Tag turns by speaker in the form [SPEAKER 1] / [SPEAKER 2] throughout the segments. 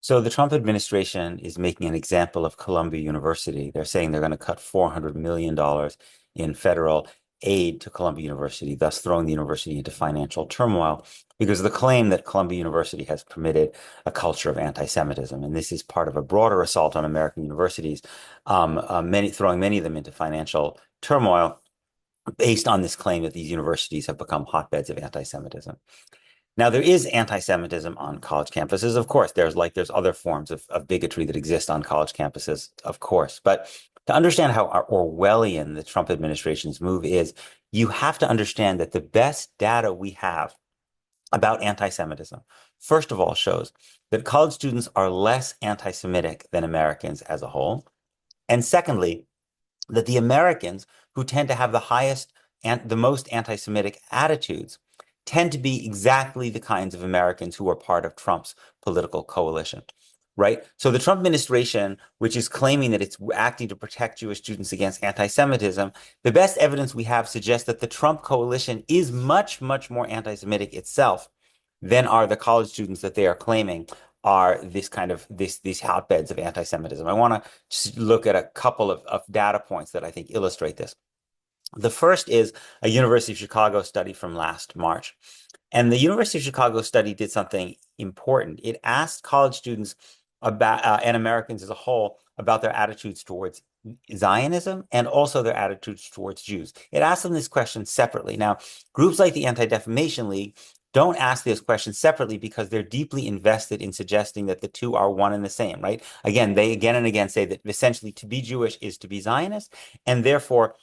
[SPEAKER 1] So the Trump administration is making an example of Columbia University. They're saying they're going to cut $400 million in federal aid to Columbia University, thus throwing the university into financial turmoil because of the claim that Columbia University has permitted a culture of anti-Semitism. And this is part of a broader assault on American universities, throwing many of them into financial turmoil based on this claim that these universities have become hotbeds of anti-Semitism. Now, there is anti-Semitism on college campuses. Of course, there's other forms of bigotry that exist on college campuses, of course. But to understand how Orwellian the Trump administration's move is, you have to understand that the best data we have about anti-Semitism, first of all, shows that college students are less anti-Semitic than Americans as a whole. And secondly, that the Americans who tend to have the highest and the most anti-Semitic attitudes tend to be exactly the kinds of Americans who are part of Trump's political coalition, right? So the Trump administration, which is claiming that it's acting to protect Jewish students against anti-Semitism, the best evidence we have suggests that the Trump coalition is much, much more anti-Semitic itself than are the college students that they are claiming are these hotbeds of anti-Semitism. I want to just look at a couple of data points that I think illustrate this. The first is a University of Chicago study from last March. And the University of Chicago study did something important. It asked college students about and Americans as a whole about their attitudes towards Zionism and also their attitudes towards Jews. It asked them this question separately. Now, groups like the Anti-Defamation League don't ask those questions separately because they're deeply invested in suggesting that the two are one and the same, right? Again, they again and again say that essentially to be Jewish is to be Zionist, and therefore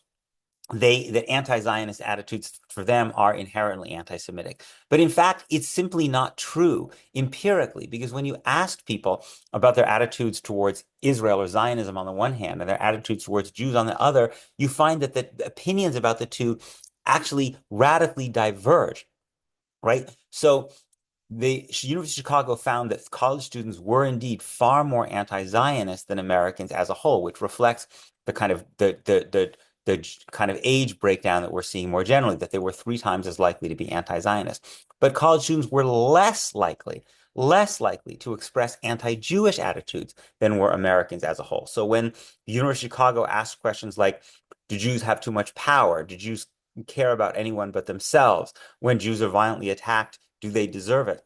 [SPEAKER 1] that anti-Zionist attitudes for them are inherently anti-Semitic. But in fact, it's simply not true empirically, because when you ask people about their attitudes towards Israel or Zionism on the one hand, and their attitudes towards Jews on the other, you find that the opinions about the two actually radically diverge, right? So the University of Chicago found that college students were indeed far more anti-Zionist than Americans as a whole, which reflects the kind of the kind of age breakdown that we're seeing more generally, that they were 3 times as likely to be anti-Zionist. But college students were less likely to express anti-Jewish attitudes than were Americans as a whole. So when the University of Chicago asked questions like, do Jews have too much power? Do Jews care about anyone but themselves? When Jews are violently attacked, do they deserve it?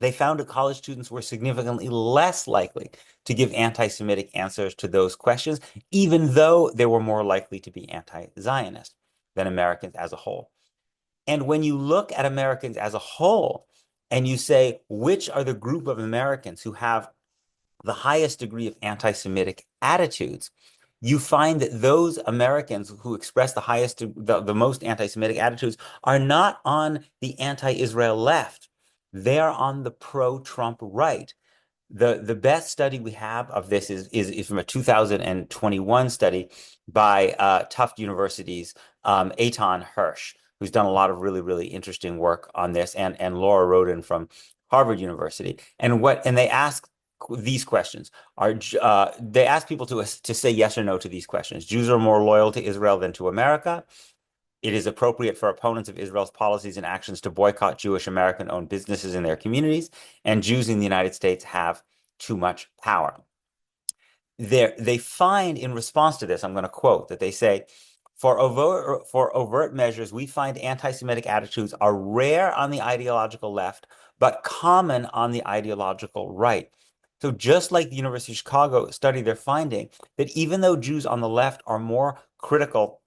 [SPEAKER 1] They found that college students were significantly less likely to give anti-Semitic answers to those questions, even though they were more likely to be anti-Zionist than Americans as a whole. And when you look at Americans as a whole and you say, which are the group of Americans who have the highest degree of anti-Semitic attitudes, you find that those Americans who express the most anti-Semitic attitudes are not on the anti-Israel left. They are on the pro-Trump right. The best study we have of this is from a 2021 study by Tufts University's Eitan Hirsch, who's done a lot of really, really interesting work on this, and Laura Roden from Harvard University. And they ask these questions they ask people to say yes or no to these questions. Jews are more loyal to Israel than to America. It is appropriate for opponents of Israel's policies and actions to boycott Jewish American-owned businesses in their communities, and Jews in the United States have too much power. They find in response to this, I'm going to quote, that they say, for overt measures, we find anti-Semitic attitudes are rare on the ideological left, but common on the ideological right. So just like the University of Chicago study, they're finding that even though Jews on the left are more critical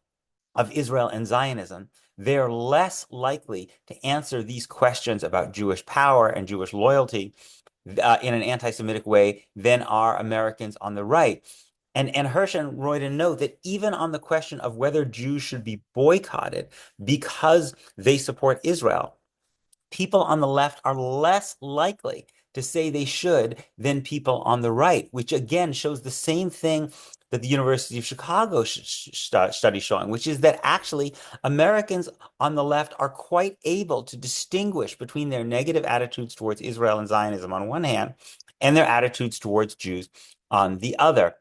[SPEAKER 1] of Israel and Zionism, they're less likely to answer these questions about Jewish power and Jewish loyalty in an anti-Semitic way than are Americans on the right. And Hirsch and Royden note that even on the question of whether Jews should be boycotted because they support Israel, people on the left are less likely to say they should than people on the right, which again shows the same thing that the University of Chicago study showing, which is that actually Americans on the left are quite able to distinguish between their negative attitudes towards Israel and Zionism on one hand and their attitudes towards Jews on the other.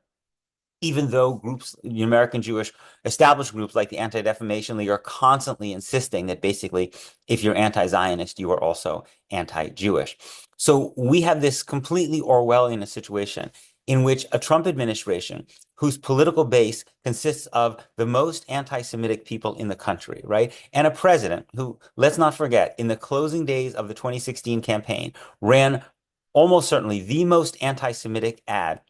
[SPEAKER 1] even though groups, the American Jewish established groups like the Anti-Defamation League are constantly insisting that basically, if you're anti-Zionist, you are also anti-Jewish. So we have this completely Orwellian situation in which a Trump administration, whose political base consists of the most anti-Semitic people in the country, right? And a president who, let's not forget, in the closing days of the 2016 campaign, ran almost certainly the most anti-Semitic ad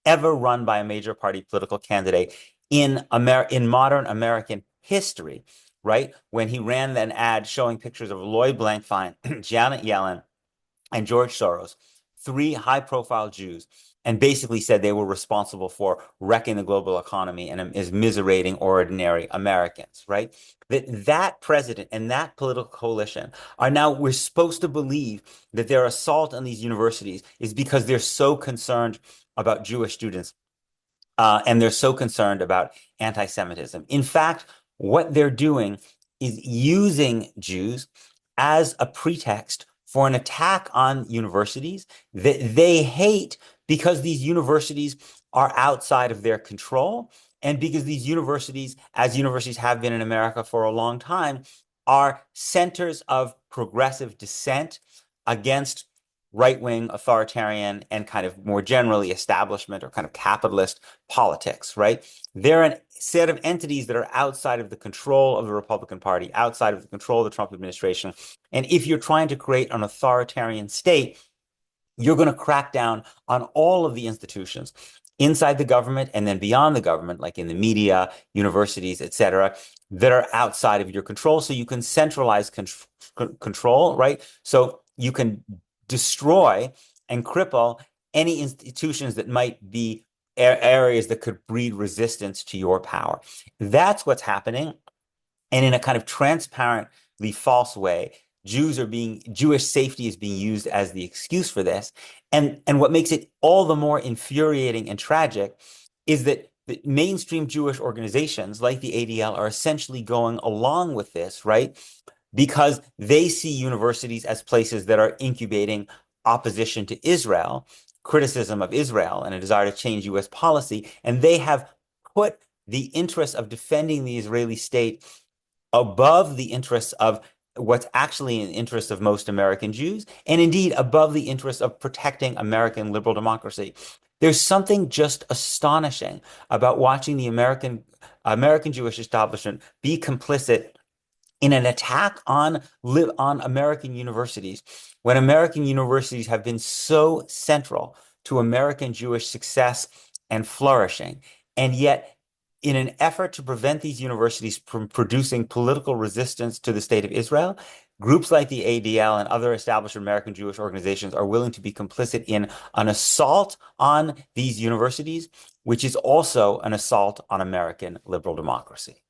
[SPEAKER 1] ever run by a major party political candidate in modern American history, right? When he ran an ad showing pictures of Lloyd Blankfein, Janet Yellen, and George Soros, three high-profile Jews, and basically said they were responsible for wrecking the global economy and is miserating ordinary Americans, right? That president and that political coalition are now, we're supposed to believe that their assault on these universities is because they're so concerned about Jewish students and they're so concerned about anti-Semitism. In fact, what they're doing is using Jews as a pretext for an attack on universities that they hate because these universities are outside of their control and because these universities, as universities have been in America for a long time, are centers of progressive dissent against right-wing authoritarian and kind of more generally establishment or kind of capitalist politics, right? They're a set of entities that are outside of the control of the Republican Party, outside of the control of the Trump administration. And if you're trying to create an authoritarian state, you're going to crack down on all of the institutions inside the government and then beyond the government, like in the media, universities, et cetera, that are outside of your control. So you can centralize control, right? So you can destroy and cripple any institutions that might be areas that could breed resistance to your power. That's what's happening. And in a kind of transparently false way, Jewish safety is being used as the excuse for this. And what makes it all the more infuriating and tragic is that the mainstream Jewish organizations like the ADL are essentially going along with this, right? Because they see universities as places that are incubating opposition to Israel, criticism of Israel, and a desire to change US policy. And they have put the interest of defending the Israeli state above the interests of what's actually in the interest of most American Jews, and indeed above the interest of protecting American liberal democracy. There's something just astonishing about watching the American Jewish establishment be complicit in an attack on American universities, when American universities have been so central to American Jewish success and flourishing. And yet, in an effort to prevent these universities from producing political resistance to the state of Israel, groups like the ADL and other established American Jewish organizations are willing to be complicit in an assault on these universities, which is also an assault on American liberal democracy.